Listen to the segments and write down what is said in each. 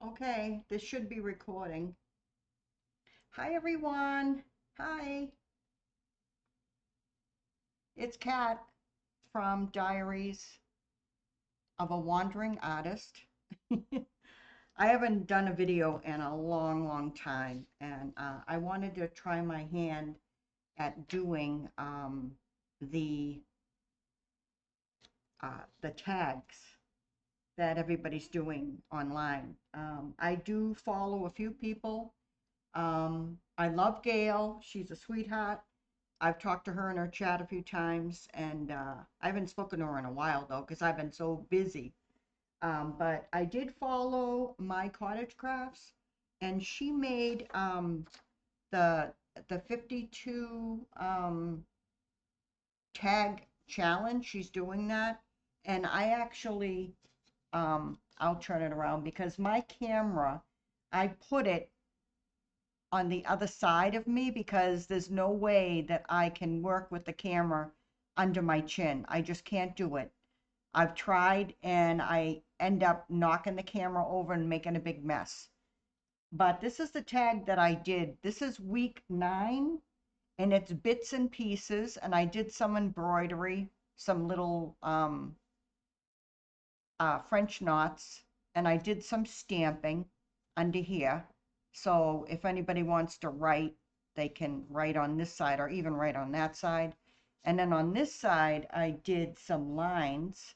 Okay, this should be recording. Hi everyone. Hi. It's Kat from Diaries of a Wandering Artist. I haven't done a video in a long time, and I wanted to try my hand at doing the the tags that everybody's doing online. I do follow a few people. I love Gayle. She's a sweetheart. I've talked to her in her chat a few times, and I haven't spoken to her in a while though, because I've been so busy. But I did follow my Cottage Crafts, and she made the the 52 tag challenge. She's doing that, and I actually I'll turn it around because my camera, I put it on the other side of me because there's no way that I can work with the camera under my chin. I just can't do it. I've tried and I end up knocking the camera over and making a big mess. But this is the tag that I did. This is week 9 and it's bits and pieces, and I did some embroidery, some little French knots, and I did some stamping under here. So if anybody wants to write, they can write on this side or even write on that side. And then on this side, I did some lines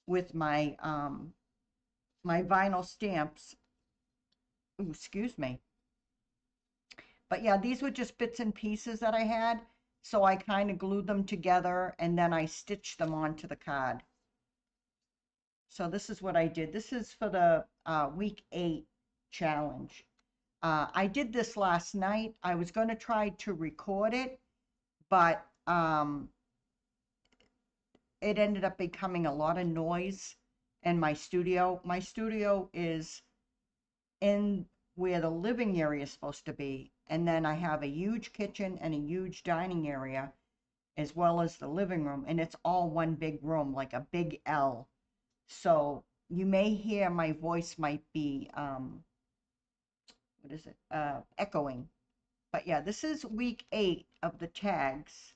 with my my vinyl stamps. Ooh, excuse me. But yeah, these were just bits and pieces that I had. So I kind of glued them together and then I stitched them onto the card. So this is what I did. This is for the week 8 challenge. I did this last night. I was going to try to record it, but it ended up becoming a lot of noise in my studio. My studio is in where the living area is supposed to be. And then I have a huge kitchen and a huge dining area, as well as the living room. And it's all one big room, like a big L. So you may hear my voice might be, what is it, echoing. But yeah, this is week 8 of the tags.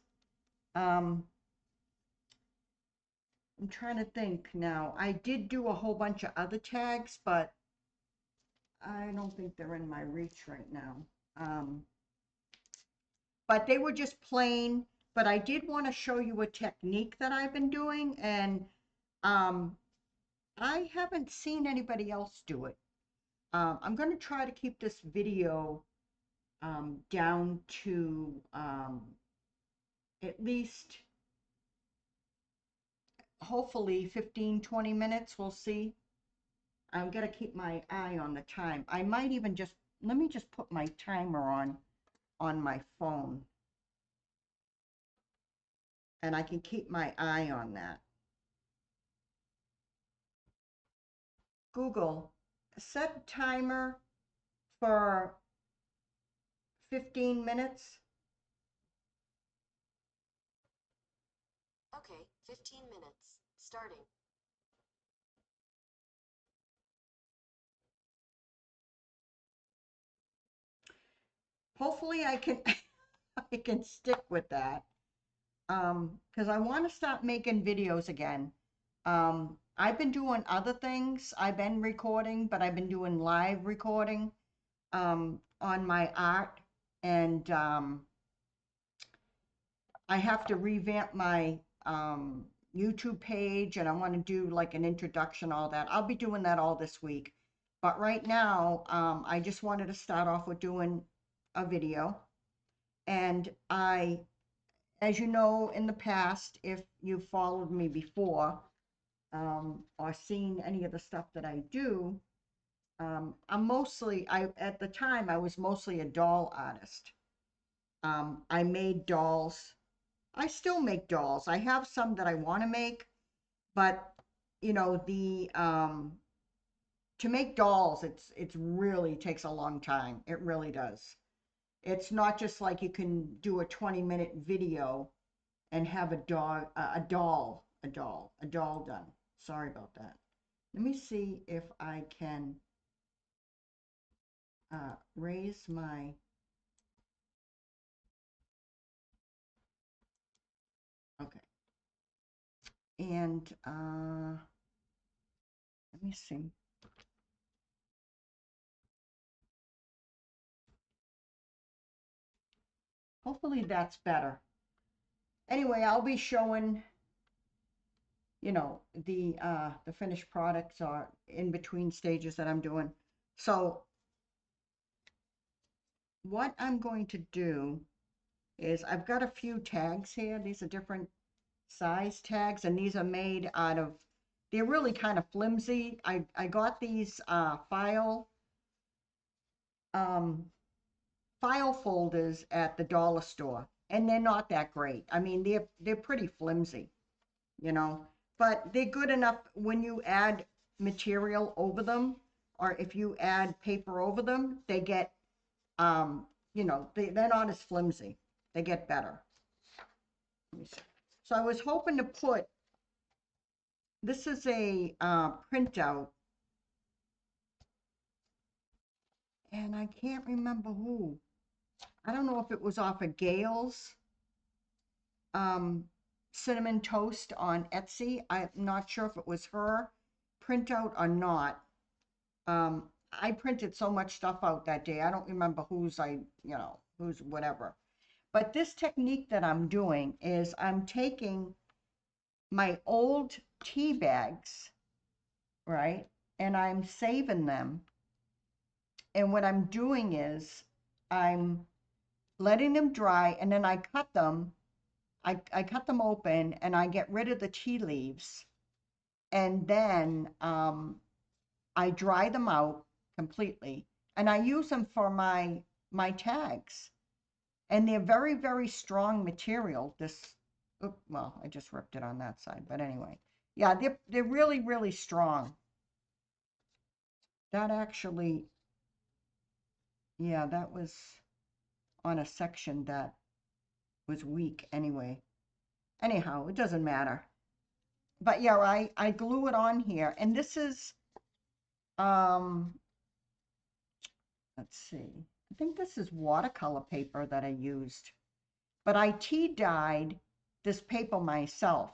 Um, I'm trying to think now. I did do a whole bunch of other tags, but I don't think they're in my reach right now. Um, but they were just plain. But I did want to show you a technique that I've been doing, and um, I haven't seen anybody else do it. I'm going to try to keep this video down to at least, hopefully 15-20 minutes. We'll see. I'm going to keep my eye on the time. I might even just, let me just put my timer on my phone, and I can keep my eye on that. Google, set timer for 15 minutes. Okay, 15 minutes. Starting. Hopefully I can I can stick with that. Because I want to start making videos again. I've been doing other things. I've been recording, but I've been doing live recording on my art, and I have to revamp my YouTube page, and I want to do like an introduction, all that. I'll be doing that all this week. But right now, I just wanted to start off with doing a video. And as you know, in the past, if you've followed me before or seen any of the stuff that I do, at the time, I was mostly a doll artist. I made dolls. I still make dolls. I have some that I want to make, but you know, to make dolls, it's really takes a long time. It really does. It's not just like you can do a 20-minute video and have a doll done. Sorry about that. Let me see if I can raise my, okay, and let me see. Hopefully that's better. Anyway, I'll be showing, you know, the finished products are in between stages that I'm doing. So what I'm going to do is I've got a few tags here. These are different size tags, and these are made out of, they're really kind of flimsy. I got these um, file folders at the dollar store, and they're not that great. I mean, they're pretty flimsy, you know, but they're good enough when you add material over them, or if you add paper over them, they get, you know, they're not as flimsy. They get better. Let me see. So I was hoping to put, this is a printout, and I can't remember who. I don't know if it was off of Gayle's um, cinnamon toast on Etsy. I'm not sure if it was her printout or not. I printed so much stuff out that day. I don't remember whose who's whatever. But this technique that I'm doing is I'm taking my old tea bags, right? And I'm saving them. And what I'm doing is I'm letting them dry, and then I cut them. I cut them open and I get rid of the tea leaves. And then I dry them out completely. And I use them for my tags. And they're very, very strong material. This, well, I just ripped it on that side. But anyway, yeah, they're really, really strong. That actually, yeah, that was on a section that was weak anyway. Anyhow, it doesn't matter. But yeah, I glue it on here. And this is, um, let's see. I think this is watercolor paper that I used. But I tea dyed this paper myself.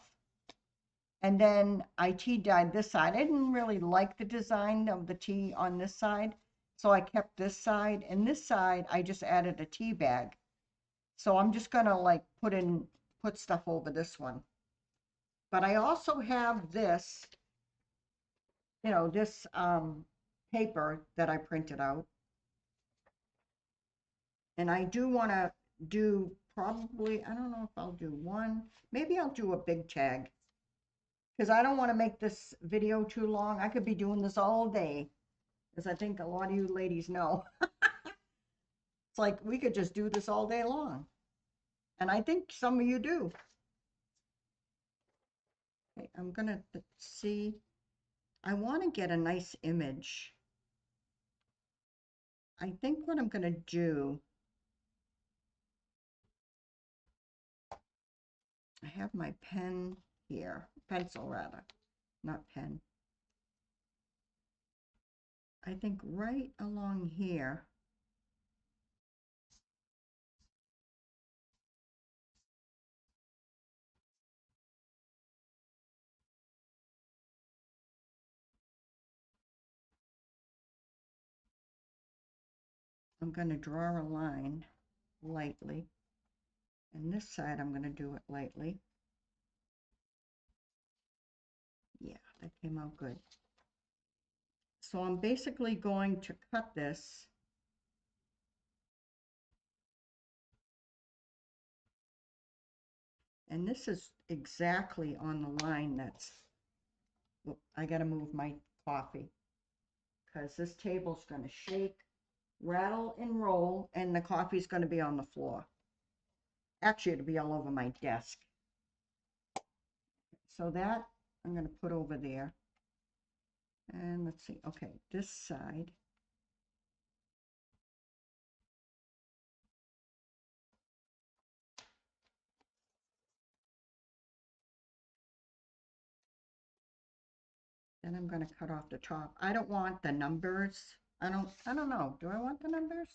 And then I tea dyed this side. I didn't really like the design of the tea on this side, so I kept this side. And this side, I just added a tea bag. So I'm just gonna like put stuff over this one. But I also have this, you know, this paper that I printed out. And I do want to do probably, I don't know if I'll do one, maybe I'll do a big tag, because I don't want to make this video too long. I could be doing this all day, as I think a lot of you ladies know. It's like we could just do this all day long. And I think some of you do. Okay, I'm going to see. I want to get a nice image. I think what I'm going to do, I have my pen here, pencil rather, not pen. I think right along here, I'm going to draw a line lightly. And this side, I'm going to do it lightly. Yeah, that came out good. So I'm basically going to cut this. And this is exactly on the line that's, I got to move my coffee because this table's going to shake, rattle, and roll, and the coffee's going to be on the floor. Actually, it'll be all over my desk. So that I'm going to put over there. And let's see, okay, this side. Then I'm going to cut off the top. I don't want the numbers. I don't know. Do I want the numbers?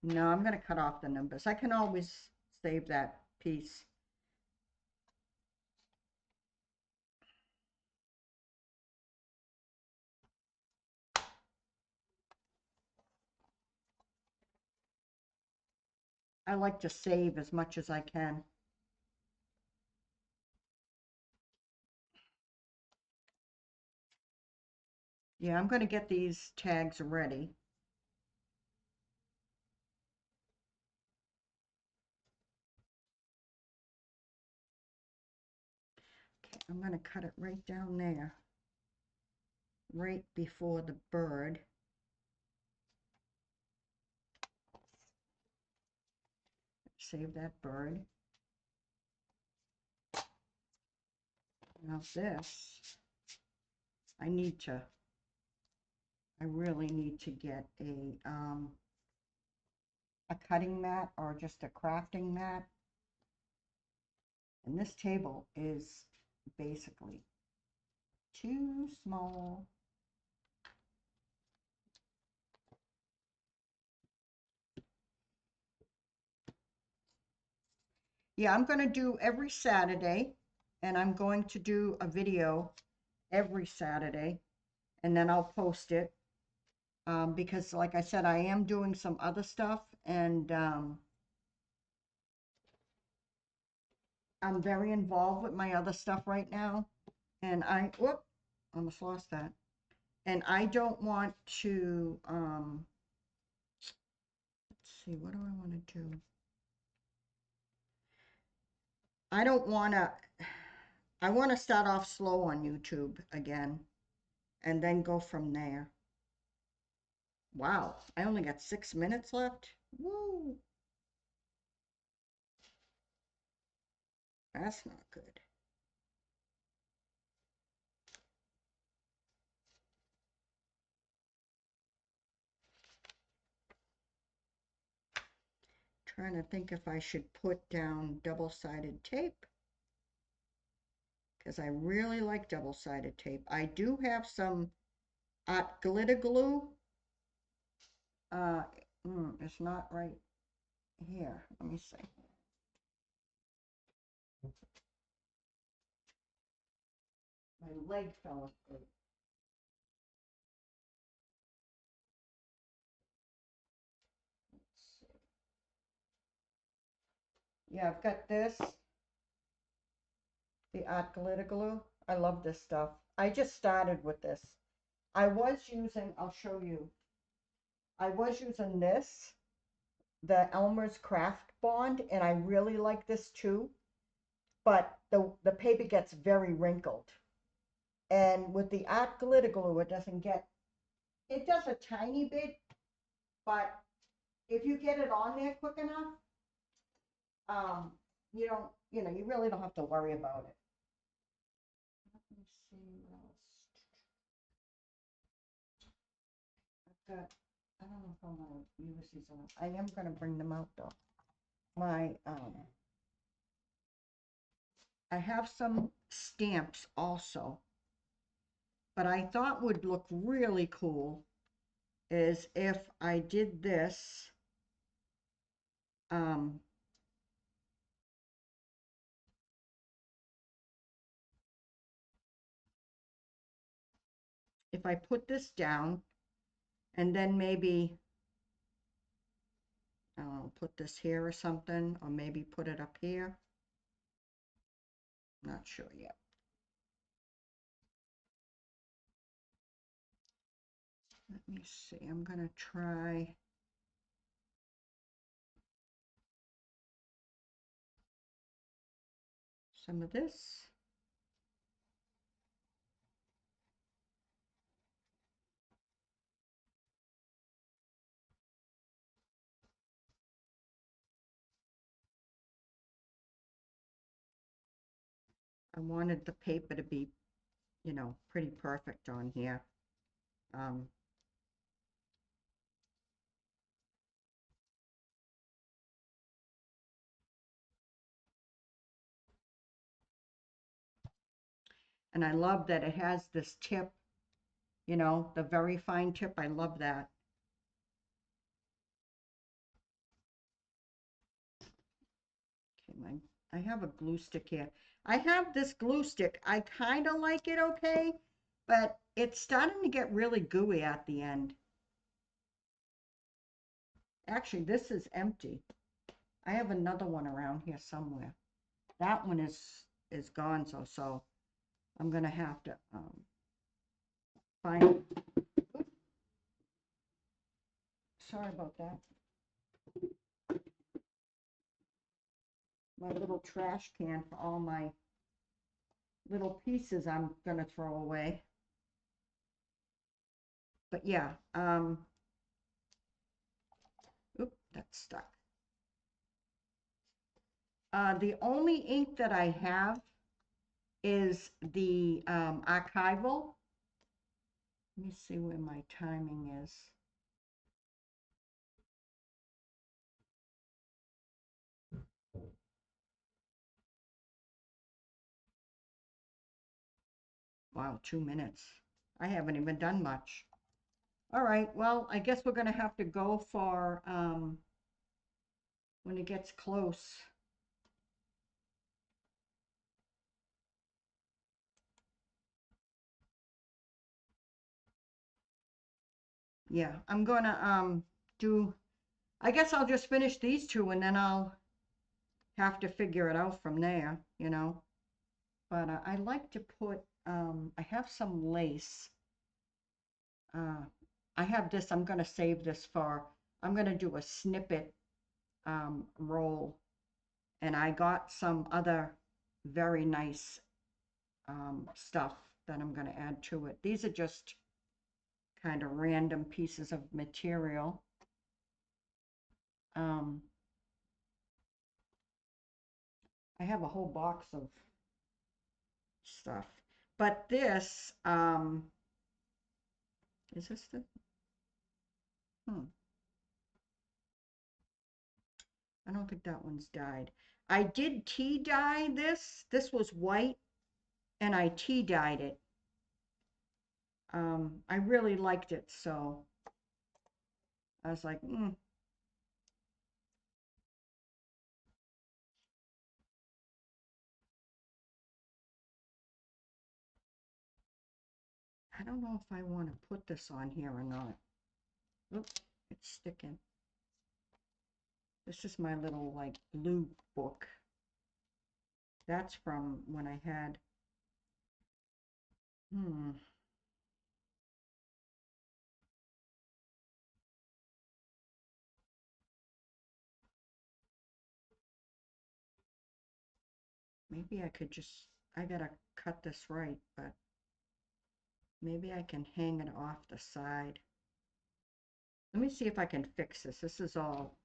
No, I'm going to cut off the numbers. I can always save that piece. I like to save as much as I can. Yeah, I'm going to get these tags ready. Okay, I'm going to cut it right down there, right before the bird. Save that bird. Now this, I really need to get a cutting mat or just a crafting mat. And this table is basically too small. Yeah, I'm going to do every Saturday, and I'm going to do a video every Saturday, and then I'll post it. Because like I said, I am doing some other stuff, and I'm very involved with my other stuff right now. And whoop, almost lost that. And I don't want to, let's see, what do I want to do? I don't want to, I want to start off slow on YouTube again, and then go from there. Wow, I only got 6 minutes left. Woo! That's not good. Trying to think if I should put down double-sided tape, because I really like double-sided tape. I do have some glitter glue. It's not right here. Let me see. My leg fell asleep. Let's see. Yeah, I've got this, the art glitter glue. I love this stuff. I just started with this. I was using, I'll show you. I was using this, the Elmer's Craft Bond, and I really like this too. But the paper gets very wrinkled. And with the art glitter glue, it doesn't get, it does a tiny bit, but if you get it on there quick enough, you don't, you really don't have to worry about it. Let me see what else. I've got, I don't know if I want to use these or not. I am going to bring them out though. I have some stamps also, but I thought would look really cool is if I did this, if I put this down and then maybe put this here or something, or maybe put it up here. Not sure yet. Let me see. I'm going to try some of this. I wanted the paper to be, pretty perfect on here. And I love that it has this tip, you know, the very fine tip. I love that. Okay, I have a glue stick here. I have this glue stick. I kind of like it okay, but it's starting to get really gooey at the end. Actually, this is empty. I have another one around here somewhere. That one is gone, so I'm gonna have to find. Sorry about that. My little trash can for all my little pieces I'm gonna throw away. But yeah, oop, that's stuck. The only ink that I have is the archival. Let me see where my timing is. Wow, 2 minutes. I haven't even done much. All right, well, I guess we're gonna have to go for when it gets close. Yeah, I'm gonna do, I guess I'll just finish these two and then I'll have to figure it out from there, you know. But I like to put, I have some lace. I have this, I'm gonna save this for, I'm gonna do a snippet roll. And I got some other very nice stuff that I'm gonna add to it. These are just kind of random pieces of material. Um, I have a whole box of stuff. But this, is this the, I don't think that one's dyed. I did tea dye this. This was white, and I tea dyed it. I really liked it, so I was like, I don't know if I want to put this on here or not. Oops, it's sticking. This is my little like blue book. That's from when I had, maybe I could just, I gotta cut this right, but maybe I can hang it off the side. Let me see if I can fix this. This is all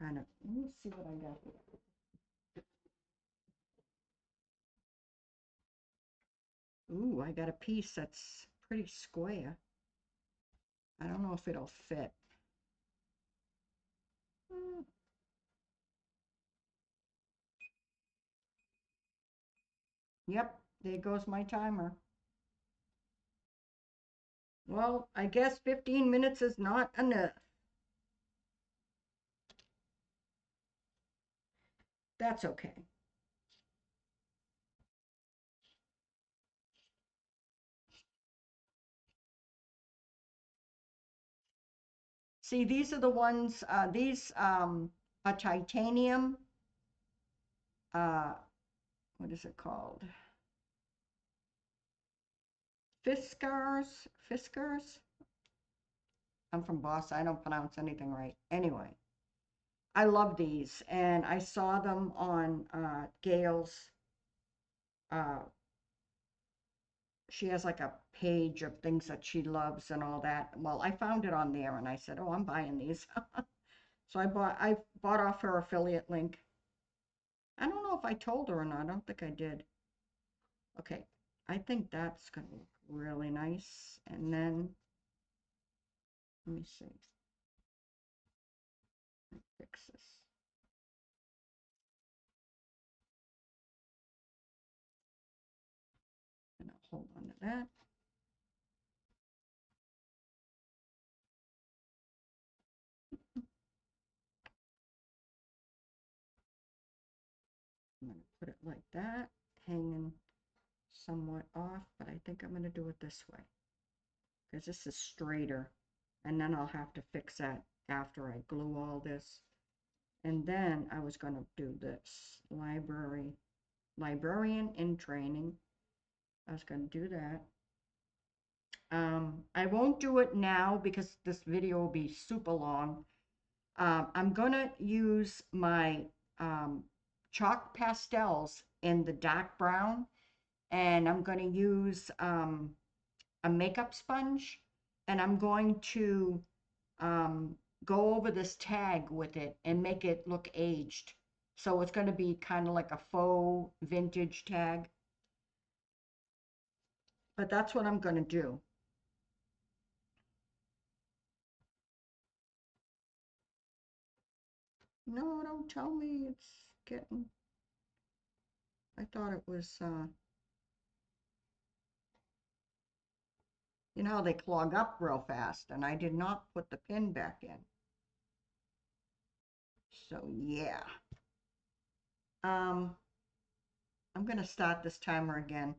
kind of, let me see what I got here. Ooh, I got a piece that's pretty square. I don't know if it'll fit. Yep, there goes my timer. Well, I guess 15 minutes is not enough. That's okay. See, these are the ones, these are titanium, uh, what is it called? Fiskars? I'm from Boston, I don't pronounce anything right. Anyway, I love these, and I saw them on Gayle's, uh, she has like a page of things that she loves and all that. Well, I found it on there, and I said, oh, I'm buying these. So I bought off her affiliate link. I don't know if I told her or not. I don't think I did. Okay, I think that's gonna look really nice. And then, let me see. Fix this. that. I'm going to put it like that, hanging somewhat off, but I think I'm going to do it this way because this is straighter, and then I'll have to fix that after I glue all this. And then I was going to do this librarian in training. I was going to do that. I won't do it now because this video will be super long. I'm going to use my chalk pastels in the dark brown, and I'm going to use a makeup sponge, and I'm going to go over this tag with it and make it look aged. So it's going to be kind of like a faux vintage tag. But that's what I'm going to do. No, don't tell me it's getting... I thought it was, you know how they clog up real fast, and I did not put the pin back in. So yeah. I'm going to start this timer again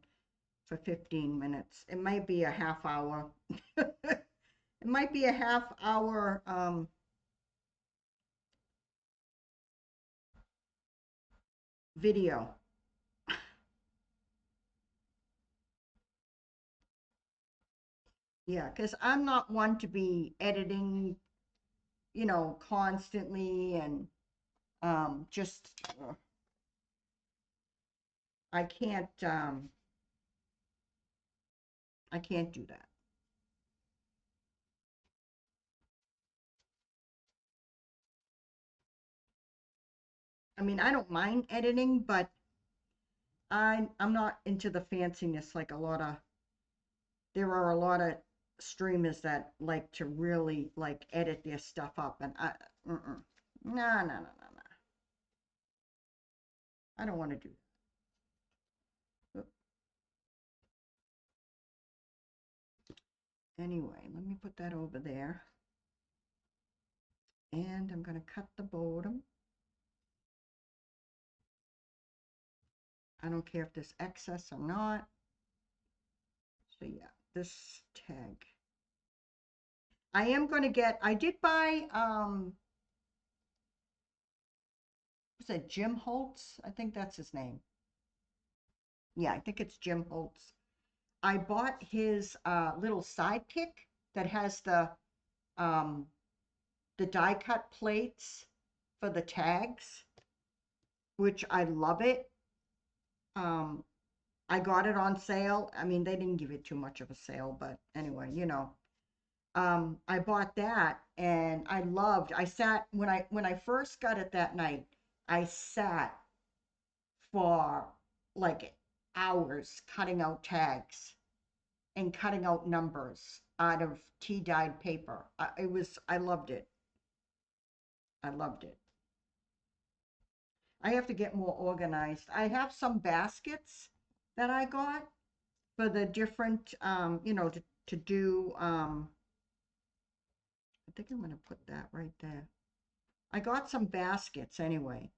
for 15 minutes. It might be a half hour. It might be a half hour video. Yeah, because I'm not one to be editing, you know, constantly, and just I can't do that. I mean, I don't mind editing, but I'm not into the fanciness like a lot of... There are a lot of streamers that like to really like edit their stuff up, and no, no, no, no, no. I don't want to do that. Anyway, let me put that over there. And I'm going to cut the bottom. I don't care if there's excess or not. So yeah, this tag. I am going to get, I did buy, what's that, Jim Holtz? I think that's his name. Yeah, I think it's Jim Holtz. I bought his little sidekick that has um, the die cut plates for the tags, which I love it. I got it on sale. I mean, they didn't give it too much of a sale, but anyway, you know. I bought that, and I sat when I first got it that night, I sat for like hours cutting out tags and cutting out numbers out of tea dyed paper. I loved it. I loved it. I have to get more organized. I have some baskets that I got for the different, you know, to do, I think I'm going to put that right there. I got some baskets anyway,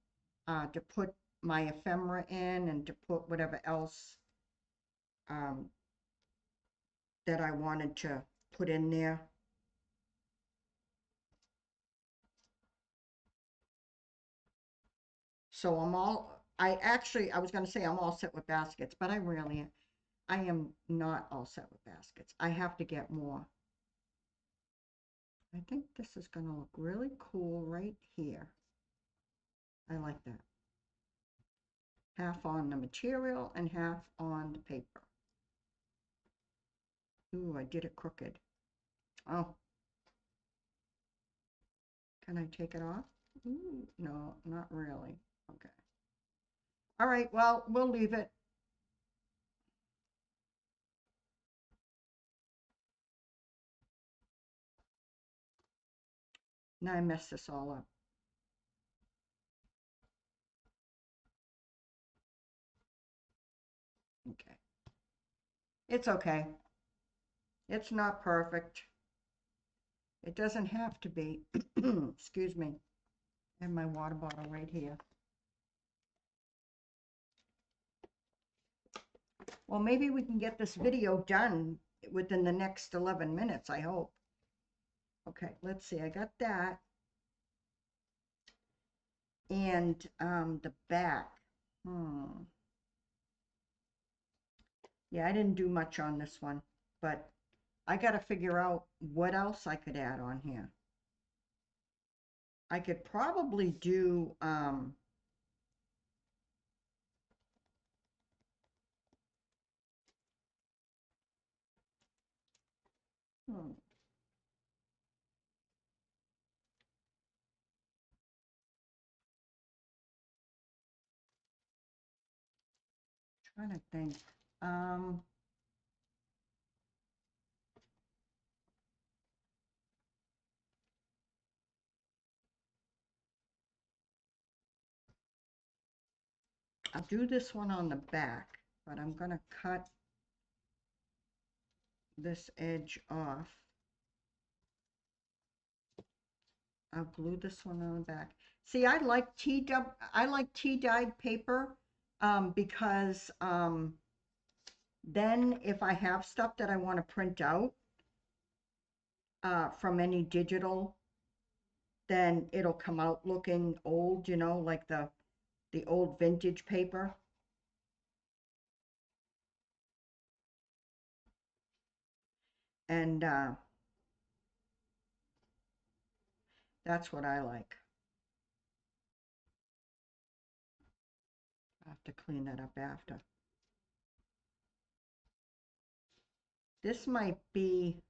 to put my ephemera in and to put whatever else um, that I wanted to put in there. So I was going to say I'm all set with baskets, but I am not all set with baskets. I have to get more. I think this is going to look really cool right here. I like that. Half on the material and half on the paper. Ooh, I did it crooked. Oh, can I take it off? Ooh, no, not really. Okay. All right, well, we'll leave it. Now I messed this all up. Okay. It's okay. It's not perfect. It doesn't have to be. Excuse me. I have my water bottle right here. Well, maybe we can get this video done within the next 11 minutes, I hope. Okay, let's see. I got that. And the back. Yeah, I didn't do much on this one, but I got to figure out what else I could add on here. I could probably do, hmm, trying to think. Um, I'll do this one on the back, but I'm going to cut this edge off. I'll glue this one on the back. See, I like tea-dyed paper because then if I have stuff that I want to print out from any digital, then it'll come out looking old, you know, like the old vintage paper. And that's what I like. I have to clean that up after. This might be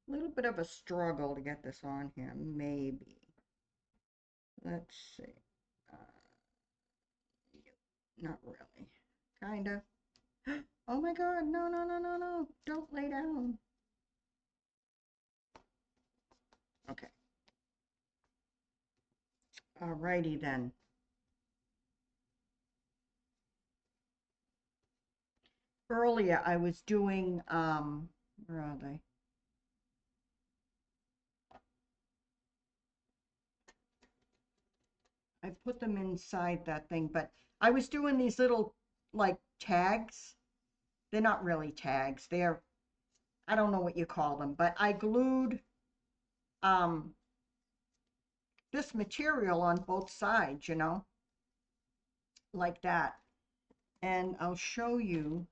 a little bit of a struggle to get this on here, maybe. Let's see. Uh, Not really. Kinda. Oh my God, no, no, no, no, no. Don't lay down. Okay. Alrighty then. Earlier I was doing, where are they? I put them inside that thing, but I was doing these little like tags. They're not really tags. They're, I don't know what you call them, but I glued um this material on both sides, you know, like that. And I'll show you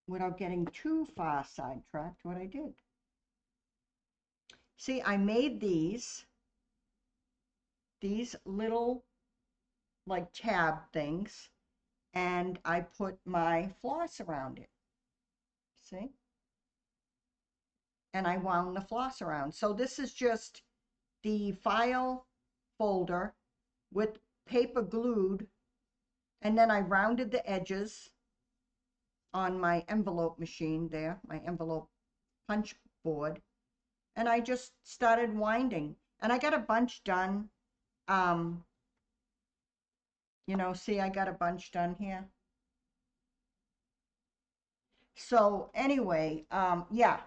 without getting too far sidetracked what I did. See, I made these little like tab things, and I put my floss around it. See? And I wound the floss around. So this is just the file folder with paper glued, and then I rounded the edges on my envelope machine there, my envelope punch board, and I just started winding. And I got a bunch done. You know, see, I got a bunch done here. So anyway, yeah,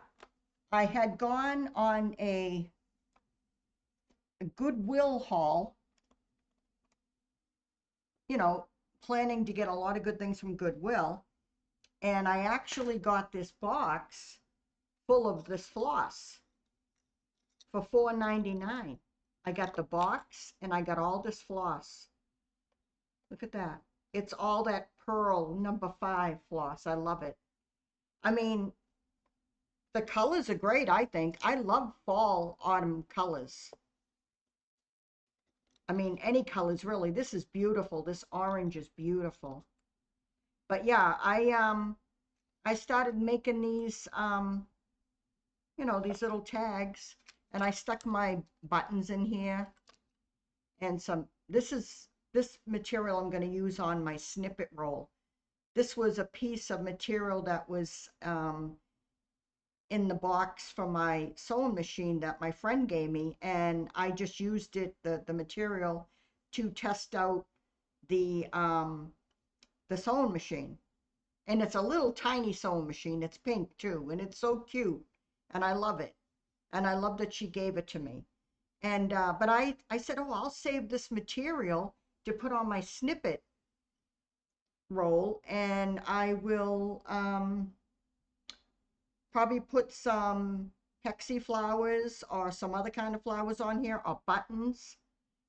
I had gone on a Goodwill haul, you know, planning to get a lot of good things from Goodwill. And I actually got this box full of this floss for $4.99. I got the box and I got all this floss. Look at that. It's all that pearl #5 floss. I love it. I mean, the colors are great, I think. I love fall, autumn colors. I mean, any colors really. This is beautiful. This orange is beautiful. But yeah, I started making these you know, these little tags, and I stuck my buttons in here and some, this material I'm going to use on my snippet roll. This was a piece of material that was in the box for my sewing machine that my friend gave me, and I just used it, the material, to test out the sewing machine. And it's a little tiny sewing machine. It's pink too, and it's so cute, and I love it. And I love that she gave it to me. And but I said, oh, I'll save this material to put on my snippet roll, and I will probably put some hexie flowers or some other kind of flowers on here, or buttons,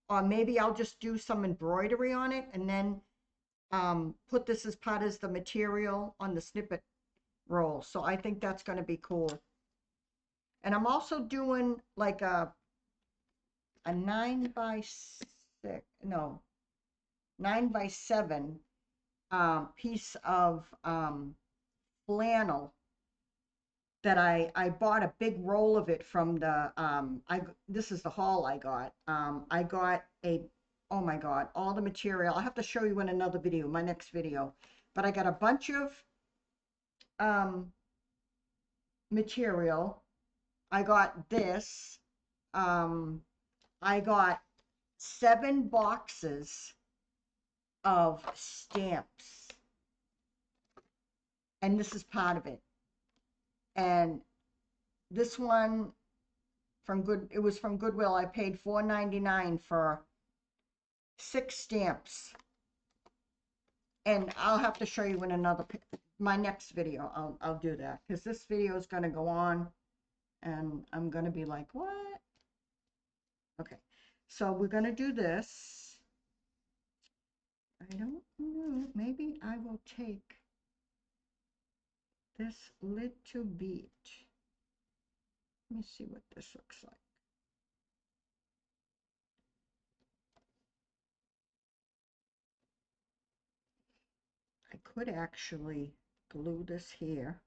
or maybe I'll just do some embroidery on it and then put this as part of the material on the snippet roll. So I think that's going to be cool. And I'm also doing like a 9x6, no, 9x7 piece of flannel that I bought a big roll of it from the this is the haul I got. I got a, oh my God, all the material. I'll have to show you in another video, my next video. But I got a bunch of material. I got this. I got 7 boxes of stamps, and this is part of it. And this one it was from Goodwill. I paid $4.99 for 6 stamps, and I'll have to show you in another my next video. I'll do that, because this video is going to go on and I'm going to be like, what? Okay, so we're going to do this. I don't know, maybe I will take this little bit. Let me see what this looks like. I could actually glue this here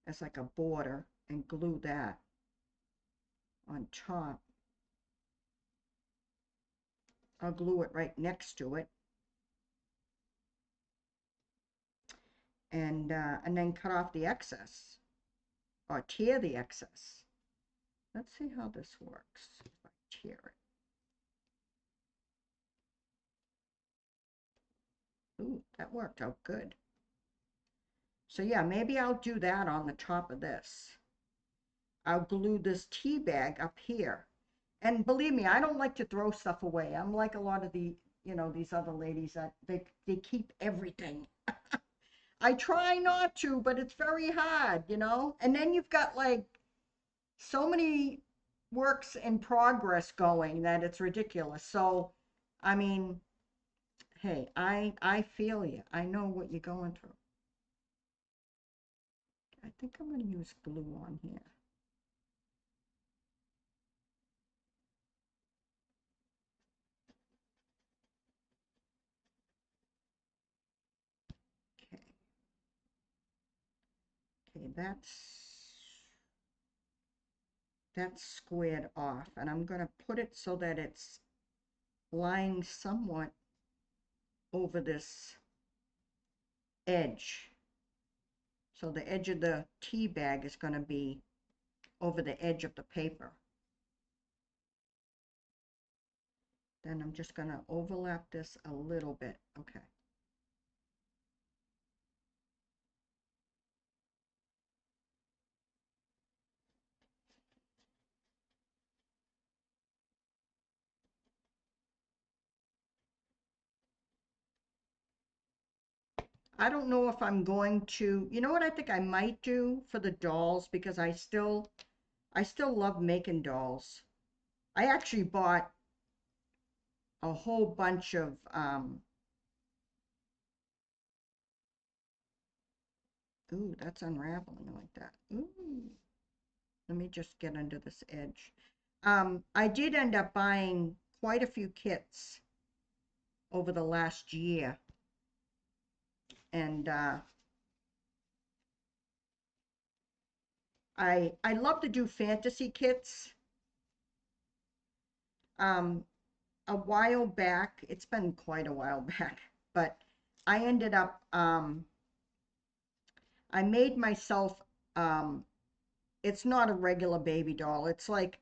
as like a border and glue that on top. I'll glue it right next to it, and then cut off the excess, or tear the excess. Let's see how this works if I tear it. Ooh, that worked out good. So yeah, maybe I'll do that on the top of this. I'll glue this tea bag up here. And believe me, I don't like to throw stuff away. I'm like a lot of the, these other ladies that they keep everything. I try not to, but it's very hard, And then you've got like so many works in progress going that it's ridiculous. So, I mean, hey, I feel you. I know what you're going through. I think I'm going to use glue on here. Okay. Okay, that's squared off, and I'm going to put it so that it's lying somewhat over this edge. So the edge of the tea bag is going to be over the edge of the paper. Then I'm just going to overlap this a little bit. Okay. I don't know if I'm going to, you know what I think I might do for the dolls, because I still love making dolls. I actually bought a whole bunch of ooh, that's unraveling like that. Ooh. Let me just get under this edge. I did end up buying quite a few kits over the last year. And I love to do fantasy kits. A while back, it's been quite a while back, but I ended up I made myself it's not a regular baby doll. It's like,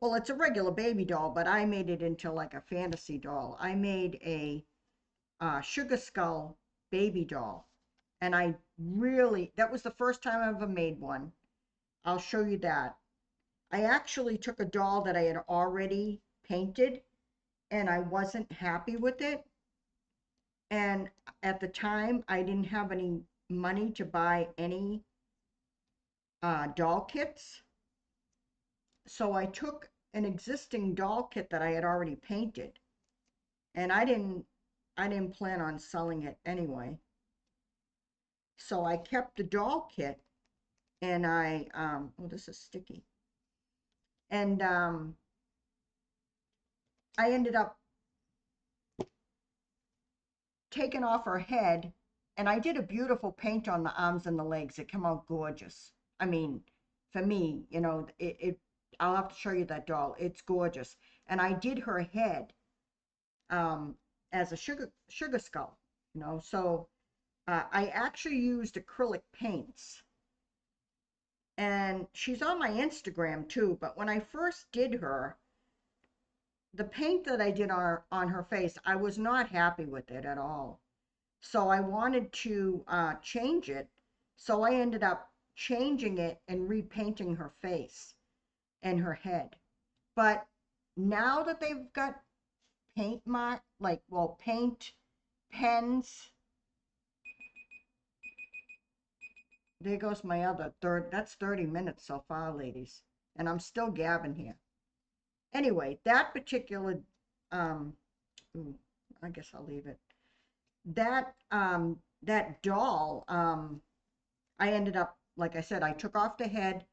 well, it's a regular baby doll, but I made it into like a fantasy doll. I made a sugar skull baby doll. And that was the first time I ever made one. I'll show you that. I actually took a doll that I had already painted and I wasn't happy with it. And at the time, I didn't have any money to buy any doll kits. So I took an existing doll kit that I had already painted, and I didn't plan on selling it anyway. So I kept the doll kit, and oh, this is sticky. And I ended up taking off her head, and I did a beautiful paint on the arms and the legs. It came out gorgeous. I mean, for me, I'll have to show you that doll. It's gorgeous. And I did her head um, as a sugar skull, So I actually used acrylic paints, and she's on my Instagram too. But when I first did her, the paint that I did on her face, I was not happy with it at all. So I wanted to change it. So I ended up changing it and repainting her face and her head. But now that they've got paint pens, there goes my other third. That's 30 minutes so far, ladies. And I'm still gabbing here. Anyway, that particular, um, ooh, I guess I'll leave it. That doll, I ended up, like I said, I took off the head.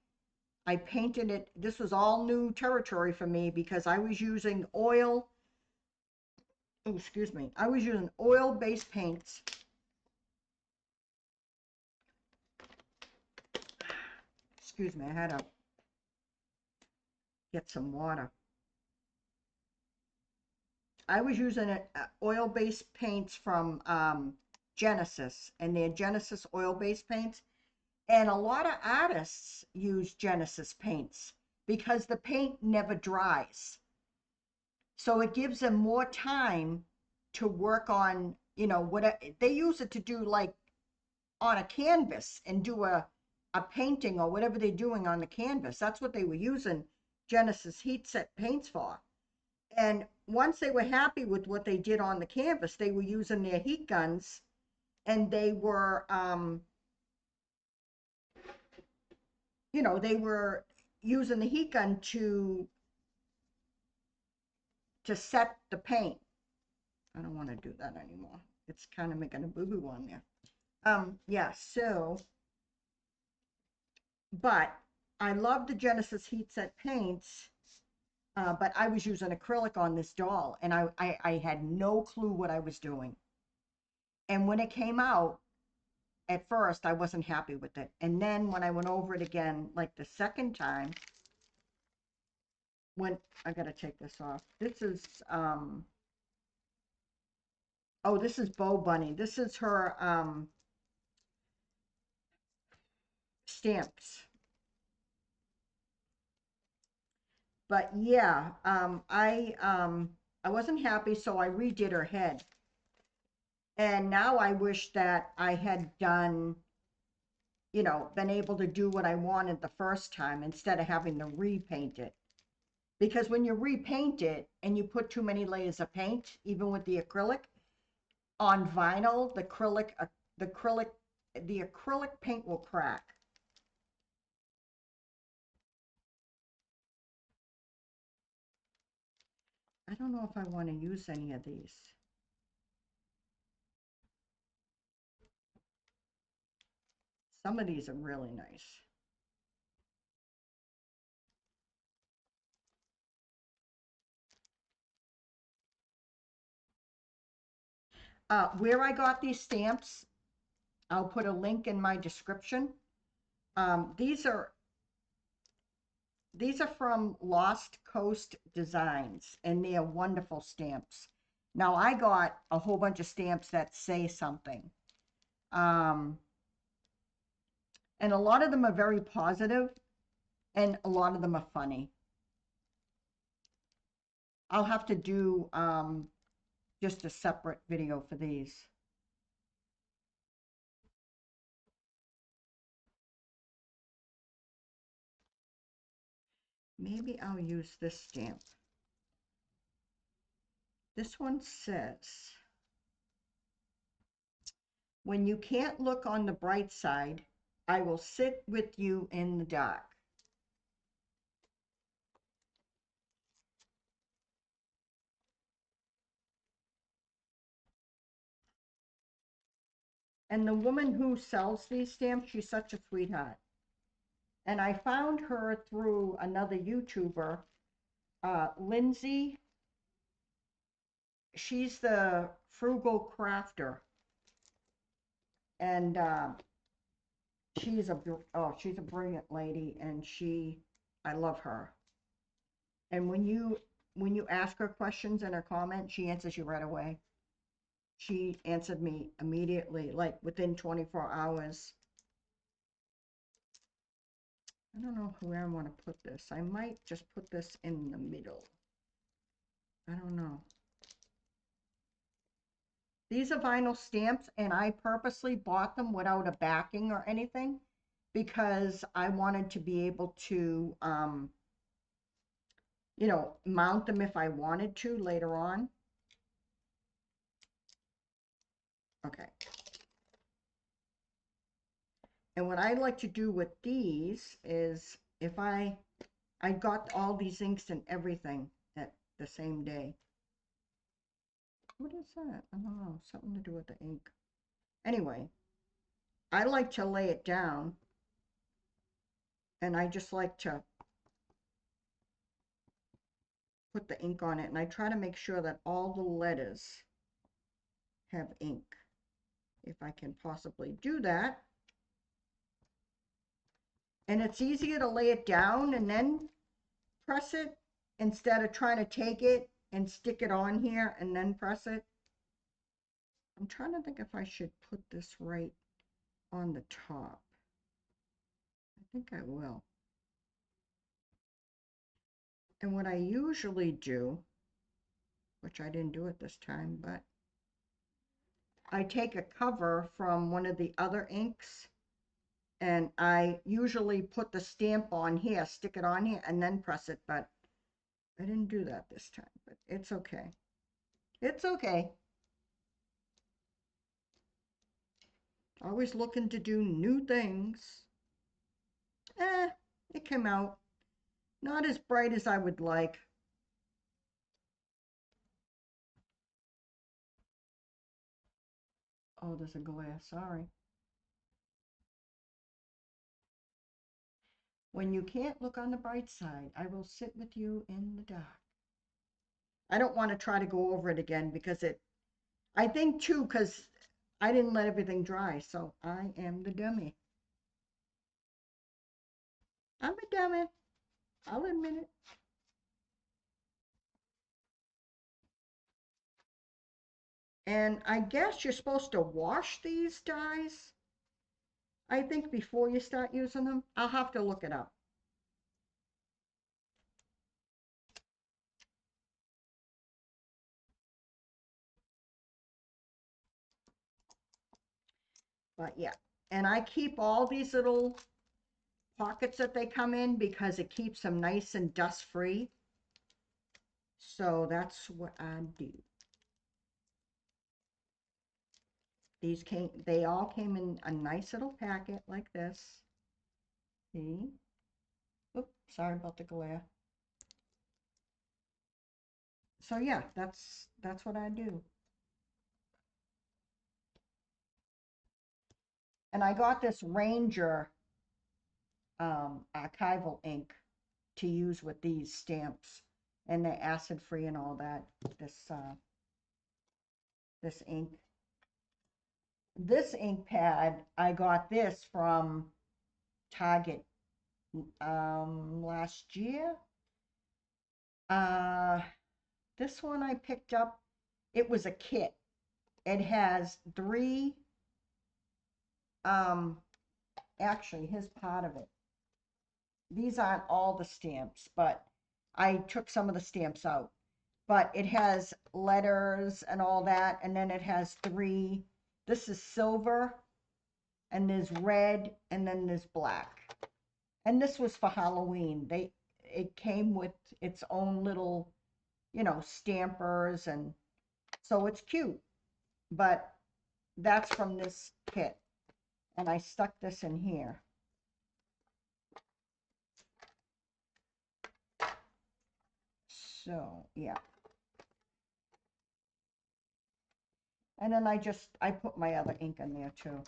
I painted it. This was all new territory for me because I was using oil. Oh, excuse me. I was using oil-based paints. Excuse me, I had to get some water. I was using oil-based paints from Genesis, and they're Genesis oil-based paints. And a lot of artists use Genesis paints because the paint never dries. So it gives them more time to work on, what they use it to do, like on a canvas and do a painting or whatever they're doing on the canvas. That's what they were using Genesis heat set paints for. And once they were happy with what they did on the canvas, they were using their heat guns, and they were they were using the heat gun to set the paint. I don't want to do that anymore. It's kind of making a boo-boo on there. Yeah, so, but I love the Genesis heat set paints, but I was using acrylic on this doll, and I had no clue what I was doing. And when it came out, at first, I wasn't happy with it. And then when I went over it again, like the second time, when I gotta take this off. This is oh, this is Bo Bunny. This is her stamps. But yeah, I wasn't happy, so I redid her head. And now I wish that I had done, been able to do what I wanted the first time instead of having to repaint it. Because when you repaint it and you put too many layers of paint, even with the acrylic, on vinyl, the acrylic paint will crack. I don't know if I want to use any of these. Some of these are really nice. Where I got these stamps, I'll put a link in my description. These are from Lost Coast Designs, and they are wonderful stamps. Now I got a whole bunch of stamps that say something. And a lot of them are very positive, and a lot of them are funny. I'll have to do just a separate video for these. maybe I'll use this stamp. This one says, when you can't look on the bright side, I will sit with you in the dark. And the woman who sells these stamps, she's such a sweetheart. And I found her through another YouTuber, Lindsay. She's the Frugal Crafter. And she's a brilliant lady, and I love her. And when you ask her questions in her comment, she answers you right away. She answered me immediately, like within 24 hours. I don't know where I want to put this. I might just put this in the middle. I don't know. These are vinyl stamps, and I purposely bought them without a backing or anything because I wanted to be able to, you know, mount them if I wanted to later on. Okay. And what I like to do with these is if I got all these inks and everything at the same day. What is that? I don't know. Something to do with the ink. Anyway, I like to lay it down, and I just like to put the ink on it, and I try to make sure that all the letters have ink, if I can possibly do that. And it's easier to lay it down and then press it instead of trying to take it and stick it on here and then press it. I'm trying to think if I should put this right on the top. I think I will. And what I usually do, which I didn't do it this time, but I take a cover from one of the other inks, and I usually put the stamp on here, stick it on here, and then press it, but I didn't do that this time, but it's okay. It's okay. Always looking to do new things. It came out not as bright as I would like. Oh, there's a glare, sorry. When you can't look on the bright side, I will sit with you in the dark. I don't want to try to go over it again because I think too, because I didn't let everything dry, so I am the dummy. I'm a dummy. I'll admit it. And I guess you're supposed to wash these dyes, I think, before you start using them. I'll have to look it up. But yeah, and I keep all these little pockets that they come in because it keeps them nice and dust free. So that's what I do. They all came in a nice little packet like this. See? Oops, sorry about the glare. So yeah, that's what I do. And I got this Ranger archival ink to use with these stamps, and they're acid free and all that. This ink. This ink pad, I got this from Target last year. This one I picked up, it was a kit. It has 3, actually, here's part of it. These aren't all the stamps, but I took some of the stamps out. But it has letters and all that, and then it has 3. This is silver, and there's red, and then there's black. And this was for Halloween. it came with its own little, you know, stampers, and so it's cute. But that's from this kit, and I stuck this in here. So yeah, and then I put my other ink in there too,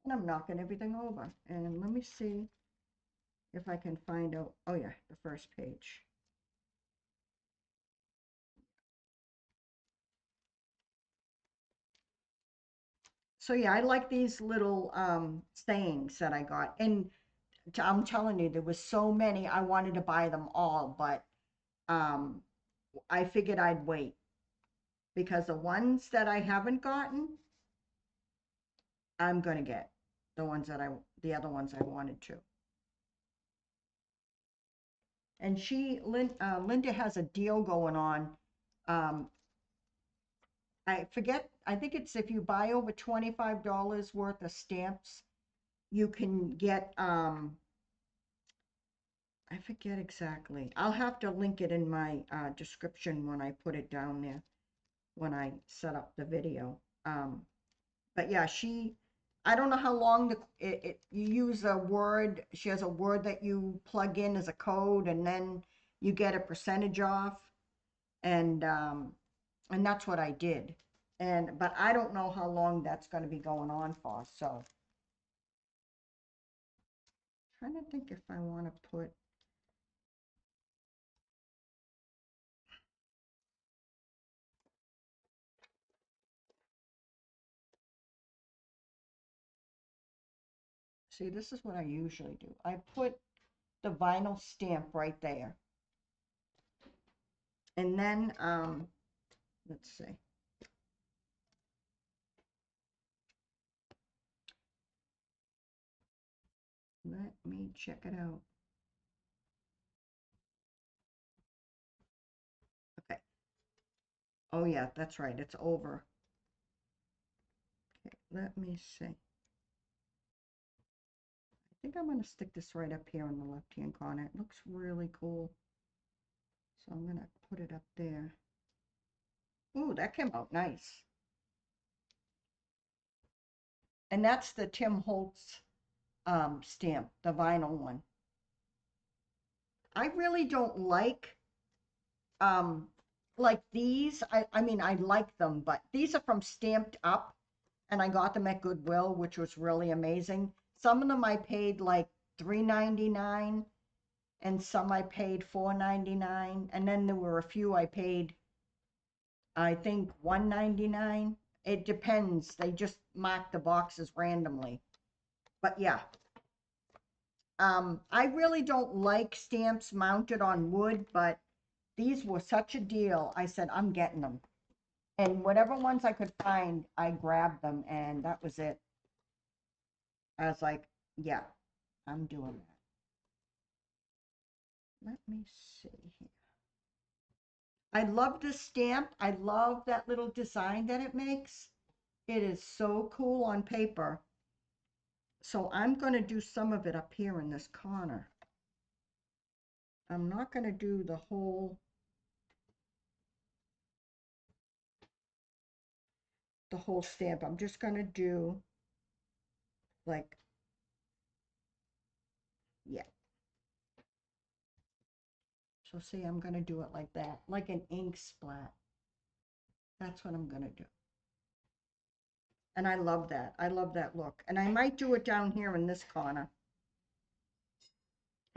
and I'm knocking everything over. And let me see if I can find out. Oh yeah, the first page. So yeah, I like these little sayings that I got, and I'm telling you, there was so many. I wanted to buy them all, but um, I figured I'd wait, because the ones that I haven't gotten, I'm gonna get the ones that the other ones I wanted to. And Linda has a deal going on. Um, I forget. I think it's if you buy over $25 worth of stamps, you can get. I forget exactly. I'll have to link it in my description when I put it down there, when I set up the video. But yeah, I don't know how long you use a word. She has a word that you plug in as a code, and then you get a percentage off, and that's what I did. But I don't know how long that's going to be going on for. So trying to think if I want to put. See, this is what I usually do. I put the vinyl stamp right there. And then, let's see. Let me check it out. Okay. Oh yeah, that's right. It's over. Okay, let me see. I think I'm going to stick this right up here in the left-hand corner. It looks really cool. So I'm going to put it up there. Ooh, that came out nice. And that's the Tim Holtz stamp, the vinyl one. I really don't um, like these. I mean, I like them, but these are from Stamped Up, and I got them at Goodwill, which was really amazing. Some of them I paid like $3.99, and some I paid $4.99, and then there were a few I paid, I think, $1.99. It depends. They just mark the boxes randomly. But yeah, I really don't like stamps mounted on wood, but these were such a deal. I said, I'm getting them. And whatever ones I could find, I grabbed them, and that was it. I was like, yeah, I'm doing that. Let me see here. I love this stamp. I love that little design that it makes. It is so cool on paper. So I'm going to do some of it up here in this corner. I'm not going to do the whole stamp. I'm just going to do like, yeah. So see, I'm going to do it like that, like an ink splat. That's what I'm going to do. And I love that. I love that look. And I might do it down here in this corner.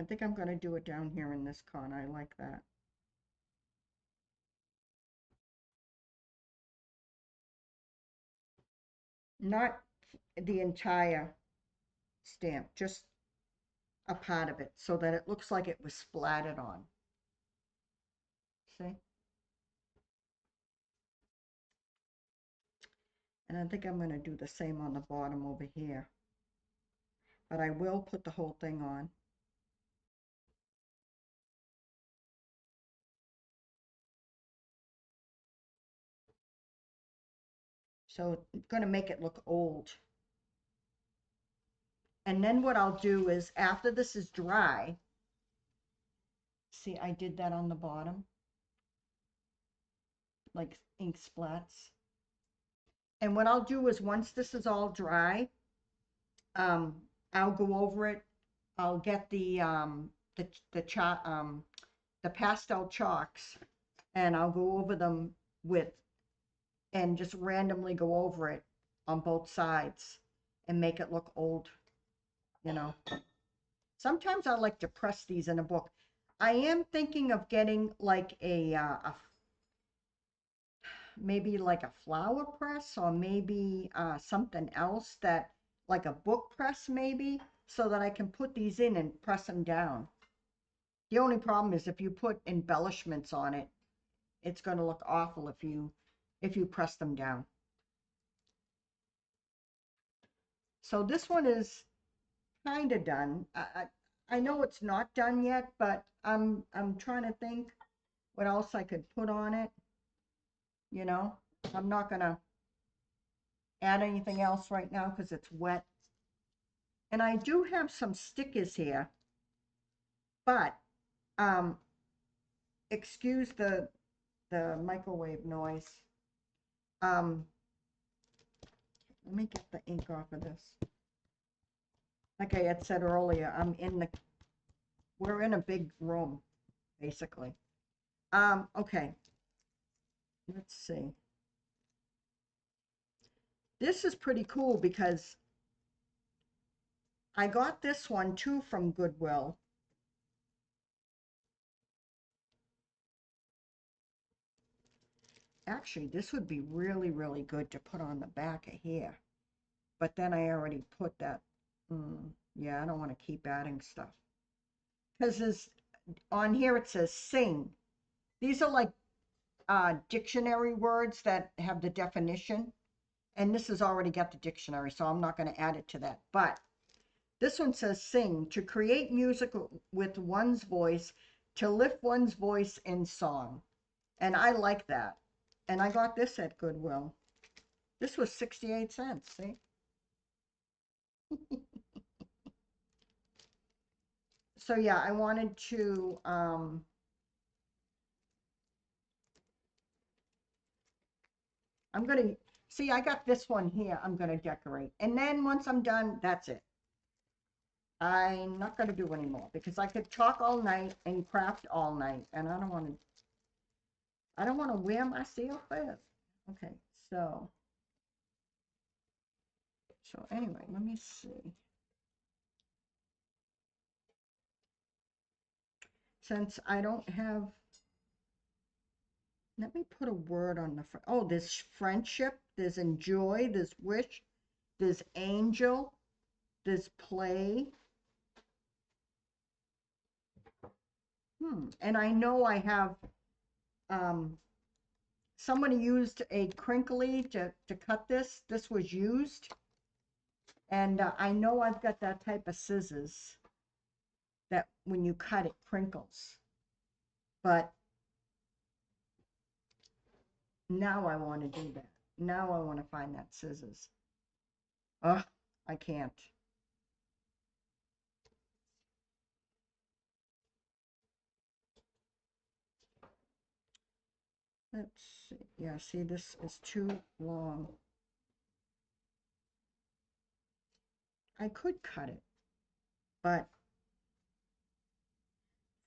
I think I'm going to do it down here in this corner. I like that. Not the entire stamp, just a part of it, so that it looks like it was splattered on. See? And I think I'm going to do the same on the bottom over here. But I will put the whole thing on. So I'm going to make it look old. And then what I'll do is after this is dry, see, I did that on the bottom, like ink splats. And what I'll do is once this is all dry, I'll go over it. I'll get the pastel chalks, and I'll go over them with and just randomly go over it on both sides and make it look old, you know. Sometimes I like to press these in a book. I am thinking of getting like maybe like a flower press, or maybe something else, that like a book press maybe, so that I can put these in and press them down. The only problem is if you put embellishments on it, it's going to look awful if you press them down. So this one is kind of done. I know it's not done yet, but I'm trying to think what else I could put on it. You know, I'm not gonna add anything else right now because it's wet. And I do have some stickers here, but excuse the microwave noise. Let me get the ink off of this. Like I had said earlier, we're in a big room, basically. Okay. Let's see. This is pretty cool because I got this one too from Goodwill. Actually, this would be really, really good to put on the back of here. But then I already put that. Yeah, I don't want to keep adding stuff. Because on here it says sing. These are like dictionary words that have the definition. And this has already got the dictionary, so I'm not going to add it to that. But this one says sing, to create music with one's voice, to lift one's voice in song. And I like that. And I got this at Goodwill. This was 68 cents, see? So yeah, I wanted to, I'm going to, see, I got this one here I'm going to decorate. And then once I'm done, that's it. I'm not going to do anymore because I could talk all night and craft all night. And I don't want to wear myself out. Okay, so anyway, let me see. Since I don't have, let me put a word on the front. Oh, there's friendship, there's enjoy, there's wish, there's angel, there's play. And I know I have, somebody used a crinkly to cut this. This was used. And I know I've got that type of scissors that when you cut it crinkles. But now I want to do that. Now I want to find that scissors. Ugh, I can't. Let's see. Yeah, see, this is too long. I could cut it, but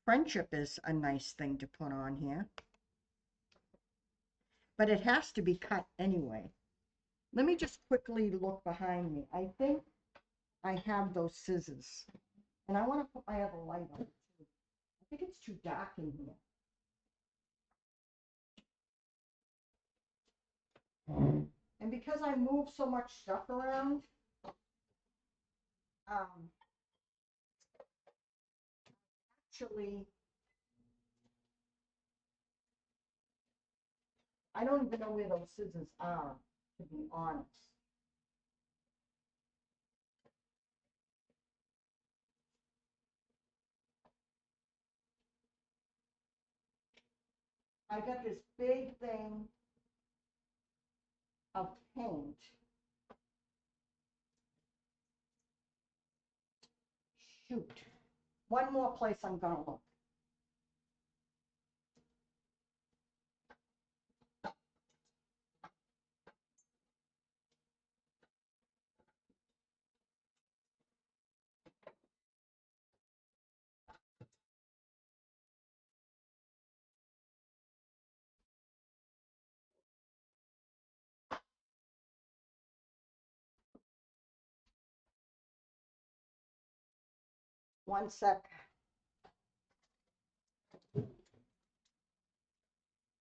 friendship is a nice thing to put on here. But it has to be cut anyway. Let me just quickly look behind me. I think I have those scissors. And I want to put my other light on too. I think it's too dark in here. And because I move so much stuff around, actually, I don't even know where those scissors are, to be honest. I got this big thing of paint. shoot. One more place I'm gonna look. One sec.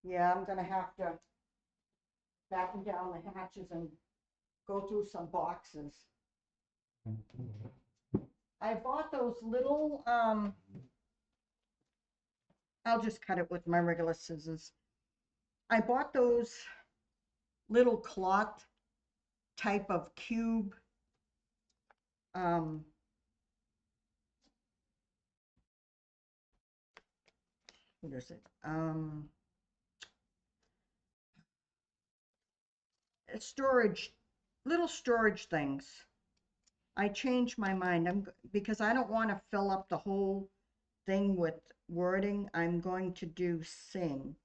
Yeah, I'm gonna have to batten down the hatches and go through some boxes. I bought those little, I'll just cut it with my regular scissors. I bought those little cloth type of cube, what is it? Storage, little storage things. I changed my mind. Because I don't want to fill up the whole thing with wording. I'm going to do sing,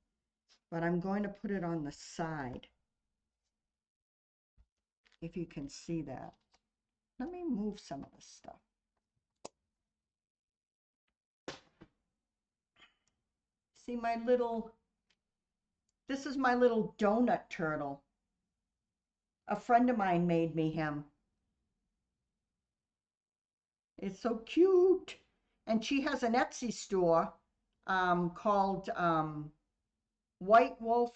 but I'm going to put it on the side. If you can see that. Let me move some of this stuff. See my little, this is my little donut turtle. A friend of mine made me him. It's so cute. And she has an Etsy store called White Wolf.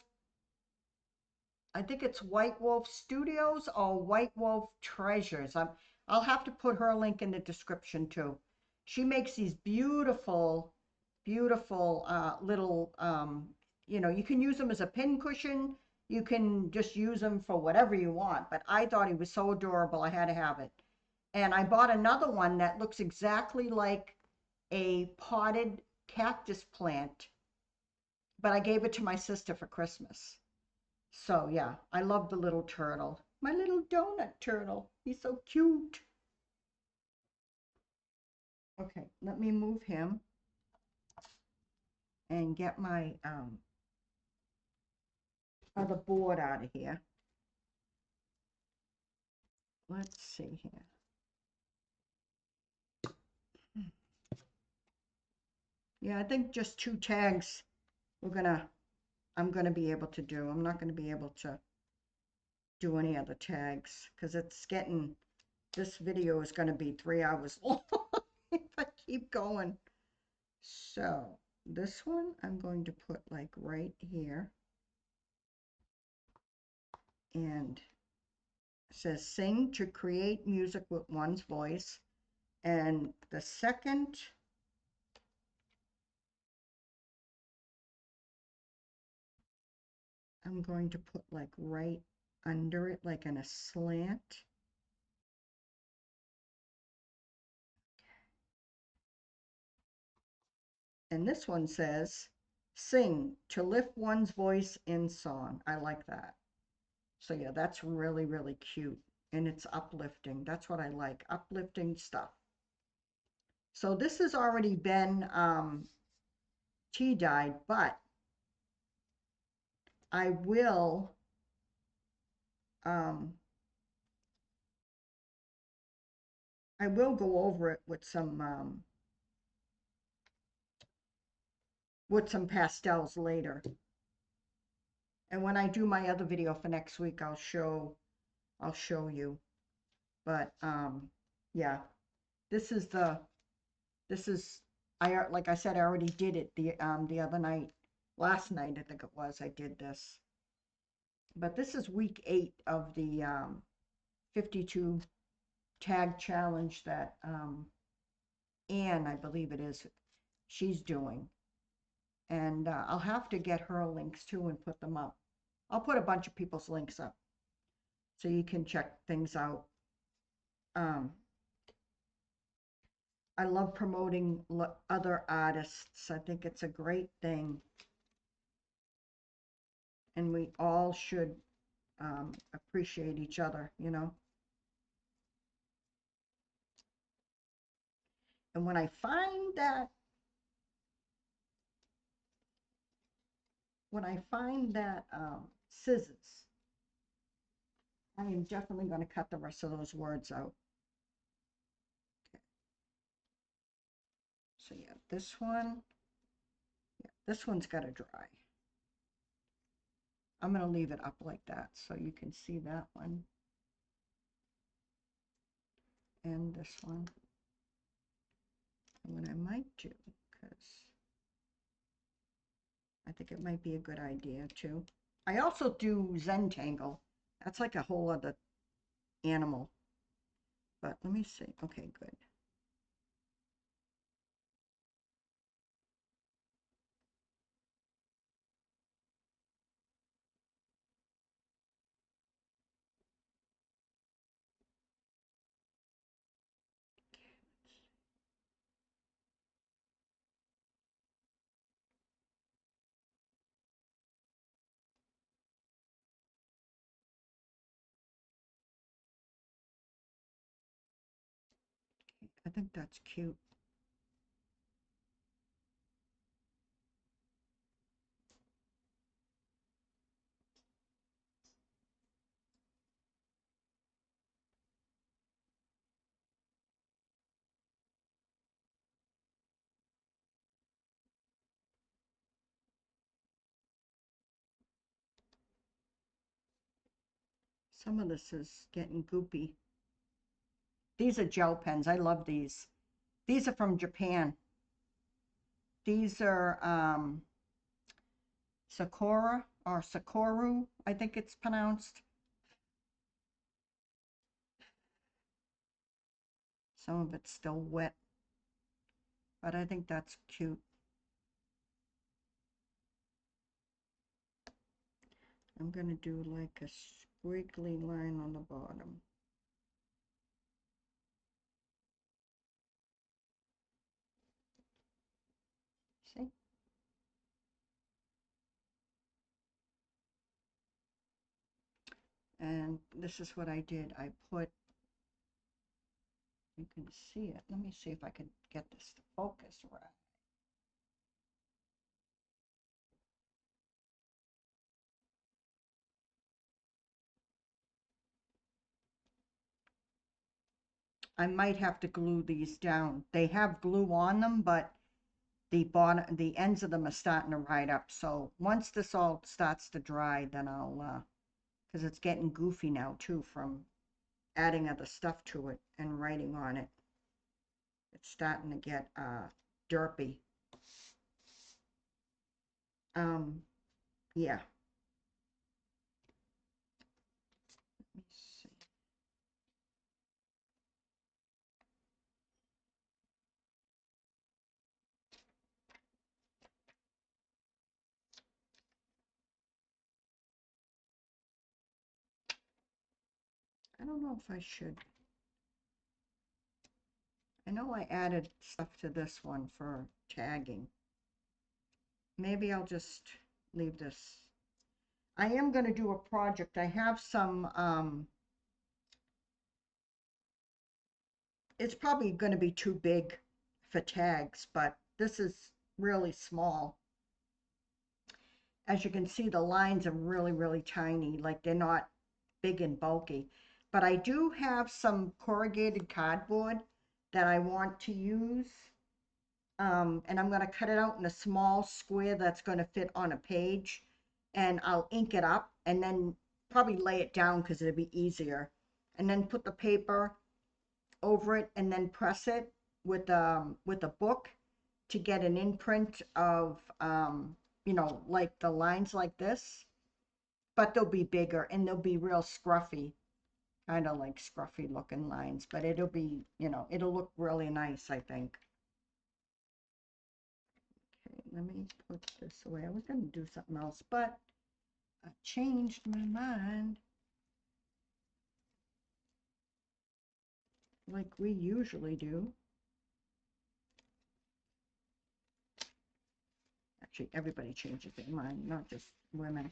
I think it's White Wolf Studios or White Wolf Treasures. I'll have to put her link in the description too. She makes these beautiful, beautiful little, you know, you can use them as a pin cushion. You can just use them for whatever you want. But I thought he was so adorable, I had to have it. And I bought another one that looks exactly like a potted cactus plant, but I gave it to my sister for Christmas. So yeah, I love the little turtle. My little donut turtle. He's so cute. Okay, let me move him and get my other board out of here. Let's see here. Yeah, I think just 2 tags I'm gonna be able to do. I'm not gonna be able to do any other tags because it's getting, this video is gonna be 3 hours long if I keep going. So this one I'm going to put like right here, and it says sing to create music with one's voice. And the second, I'm going to put like right under it, like in a slant. And this one says sing to lift one's voice in song. I like that. So yeah, that's really, really cute. And it's uplifting. That's what I like, uplifting stuff. So this has already been tea dyed, but I will go over it with some pastels later. And when I do my other video for next week, I'll show you. But yeah, this is like I said, I already did it the other night. Last night I think it was, I did this. But this is week 8 of the 52 tag challenge that Anne, I believe it is, she's doing. And I'll have to get her links too and put them up. I'll put a bunch of people's links up so you can check things out. I love promoting other artists. I think it's a great thing. And we all should appreciate each other, you know. And when I find that scissors, I am definitely going to cut the rest of those words out. Okay. So yeah, this one's got to dry. I'm going to leave it up like that so you can see that one. And this one. And what I might do, because I think it might be a good idea too. I also do Zentangle. That's like a whole other animal. But let me see. Okay, good. I think that's cute. Some of this is getting goopy. These are gel pens. I love these. These are from Japan. These are Sakura or Sakoru, I think it's pronounced. Some of it's still wet, but I think that's cute. I'm going to do like a squiggly line on the bottom. See? And this is what I did. I put, you can see it. Let me see if I can get this to focus right. I might have to glue these down. They have glue on them, but the ends of them are starting to ride up. So once this all starts to dry, then I'll, because it's getting goofy now too from adding other stuff to it and writing on it. It's starting to get derpy. Yeah. Let me see. I don't know if I should. I know I added stuff to this one for tagging. Maybe I'll just leave this. I am going to do a project. I have some, it's probably going to be too big for tags, but this is really small. As you can see, the lines are really, really tiny, like they're not big and bulky. But I do have some corrugated cardboard that I want to use. And I'm going to cut it out in a small square that's going to fit on a page. And I'll ink it up and then probably lay it down because it'll be easier. And then put the paper over it and then press it with a book to get an imprint of you know, like the lines like this, but they'll be bigger and they'll be real scruffy, kind of like scruffy looking lines, but it'll be, you know, it'll look really nice, I think. Okay, let me put this away. I was going to do something else, but I changed my mind, like we usually do. Actually, everybody changes their mind, not just women.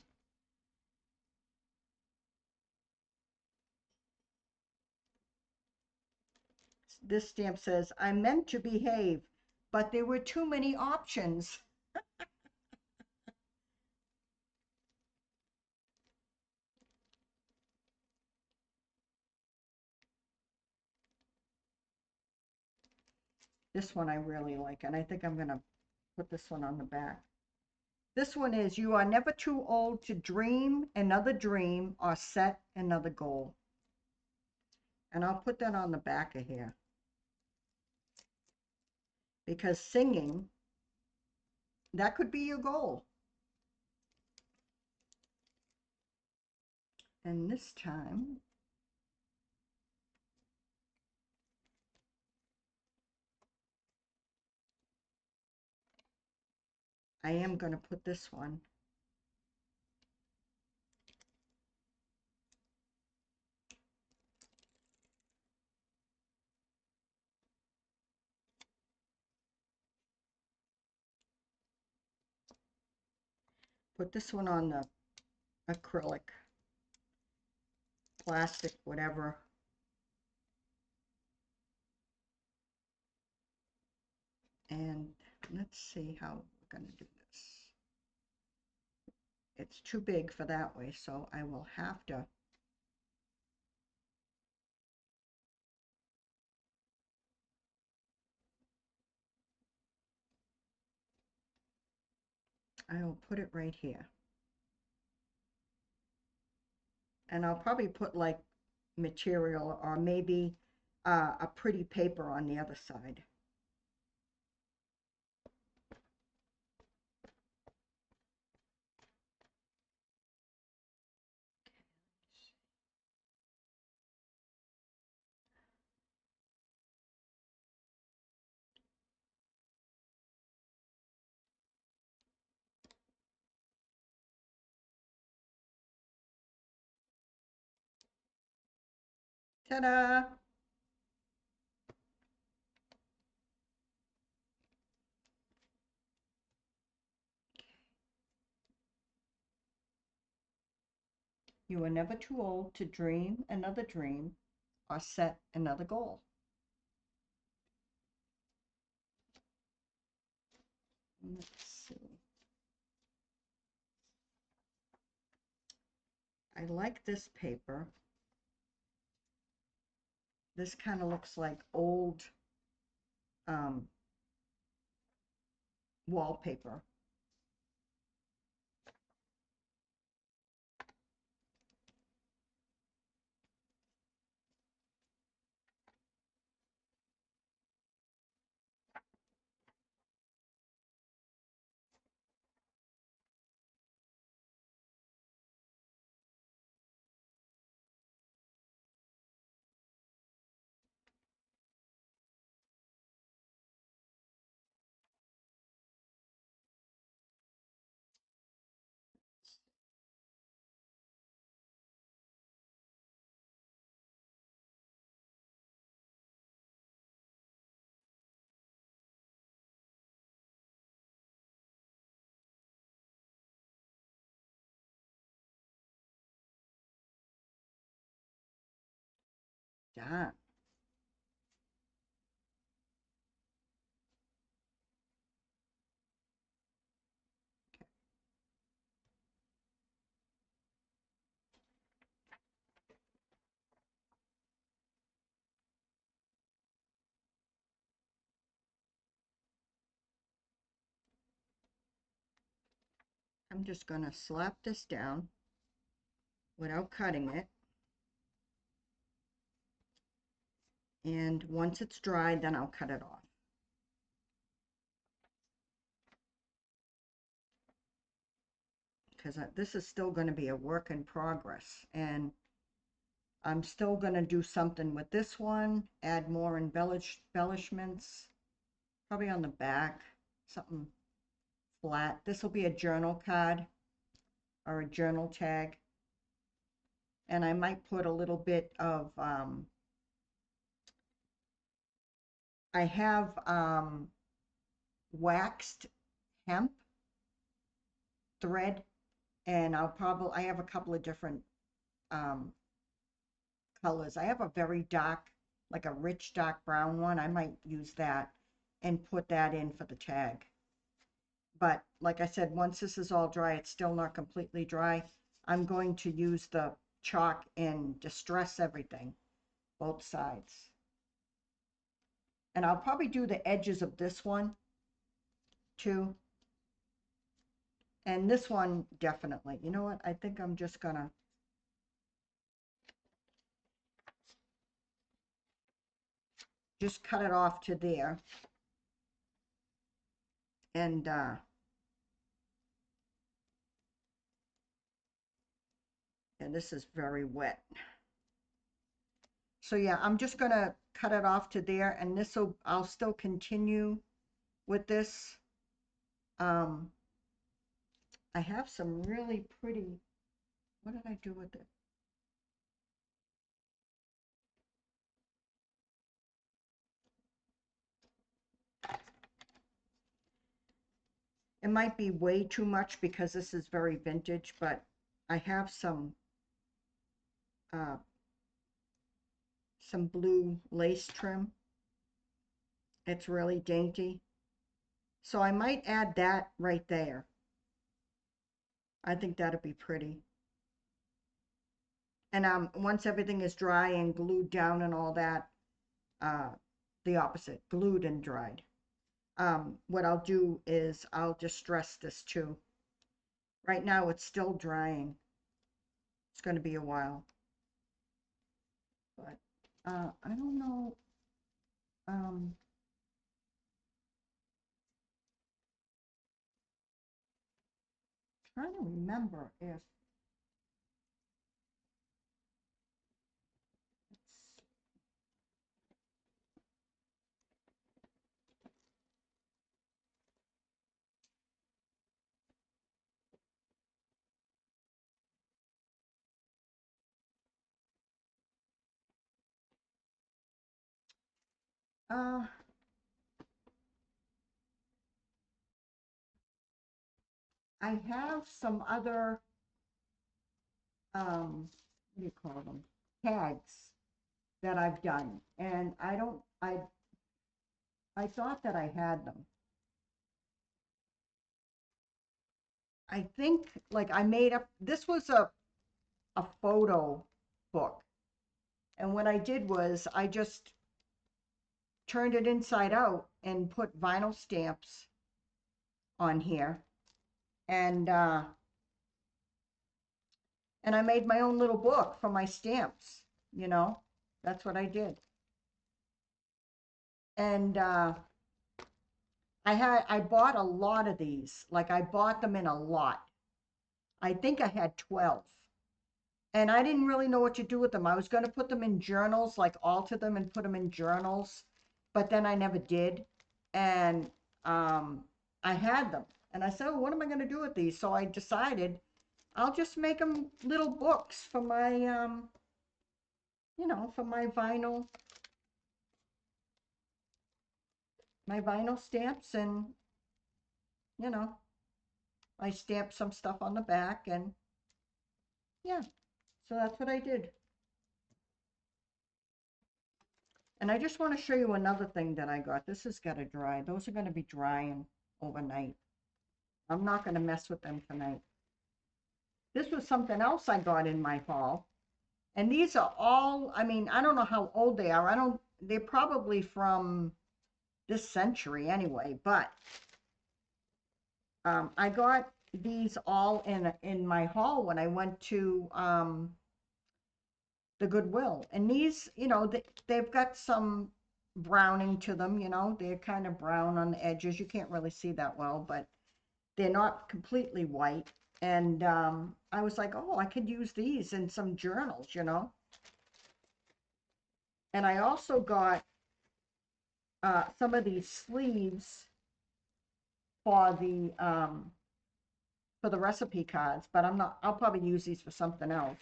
It's This stamp says, I meant to behave, but there were too many options. This one I really like, and I think I'm going to put this one on the back. This one is, you are never too old to dream another dream or set another goal. And I'll put that on the back of here. Because singing, that could be your goal. And this time, I am going to put this one. Put this one on the acrylic, plastic, whatever. And let's see how we're going to do this. It's too big for that way, so I will have to I will put it right here. And I'll probably put like material or maybe a pretty paper on the other side. Ta-da! You are never too old to dream another dream or set another goal. Let's see. I like this paper. This kind of looks like old wallpaper. Done. I'm just going to slap this down without cutting it. And once it's dried, then I'll cut it off. Because this is still going to be a work in progress. And I'm still going to do something with this one, add more embellishments, probably on the back, something flat. This will be a journal card or a journal tag. And I might put a little bit of, I have waxed hemp thread, and I have a couple of different colors. I have a very dark like a rich dark brown one, I might use that and put that in for the tag. But like I said, once this is all dry, it's still not completely dry. I'm going to use the chalk and distress everything, both sides. And I'll probably do the edges of this one too. And this one, definitely. You know what? I think I'm just gonna just cut it off to there. And this is very wet. So yeah, I'm just gonna cut it off to there, and this'll, I'll still continue with this. I have some really pretty, what did I do with it? It might be way too much because this is very vintage, but I have uh, some blue lace trim. It's really dainty. So I might add that right there. I think that'd be pretty. And once everything is dry and glued down and all that, the opposite, glued and dried. What I'll do is I'll distress this too. Right now it's still drying. It's going to be a while. But I don't know. Trying to remember if I have some other what do you call them, tags that I've done, and I thought that I had them. I think like I made up, this was a photo book, and what I did was I just turned it inside out and put vinyl stamps on here, and I made my own little book for my stamps, you know. That's what I did. And I bought a lot of these. Like I bought them in a lot. I think I had 12. And I didn't really know what to do with them. I was going to put them in journals, like alter them and put them in journals, but then I never did. And I had them. And I said, oh, what am I going to do with these? So I decided I'll just make them little books for my, for my vinyl stamps. And, you know, I stamped some stuff on the back, and yeah, so that's what I did. And I just want to show you another thing that I got. This has got to dry. Those are going to be drying overnight. I'm not going to mess with them tonight. This was something else I got in my haul. And these are all, I mean, I don't know how old they are. They're probably from this century anyway, but I got these all in my haul when I went to the Goodwill. And these, they've got some browning to them, they're kind of brown on the edges. You can't really see that well, but they're not completely white. And I was like, oh, I could use these in some journals. And I also got some of these sleeves for the recipe cards, but I'll probably use these for something else,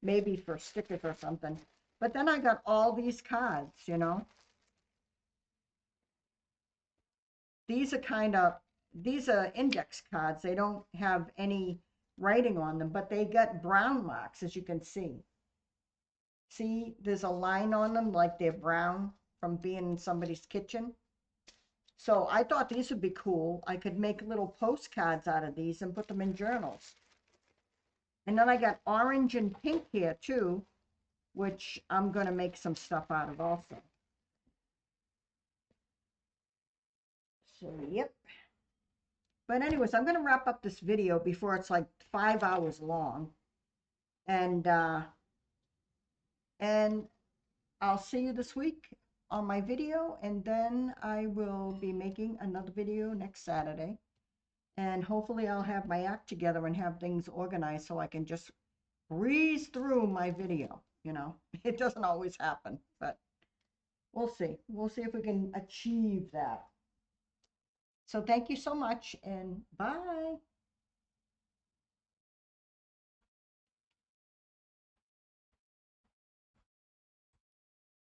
maybe for stickers or something. But then I got all these cards. These are index cards. They don't have any writing on them, but they got brown marks, as you can see. See, there's a line on them like they're brown from being in somebody's kitchen. So I thought these would be cool. I could make little postcards out of these and put them in journals. And then I got orange and pink here too, which I'm going to make some stuff out of also. So, yep. But anyways, I'm going to wrap up this video before it's like 5 hours long. And I'll see you this week on my video, and then I will be making another video next Saturday. And hopefully I'll have my act together and have things organized so I can just breeze through my video, you know. It doesn't always happen, but we'll see. We'll see if we can achieve that. So thank you so much, and bye.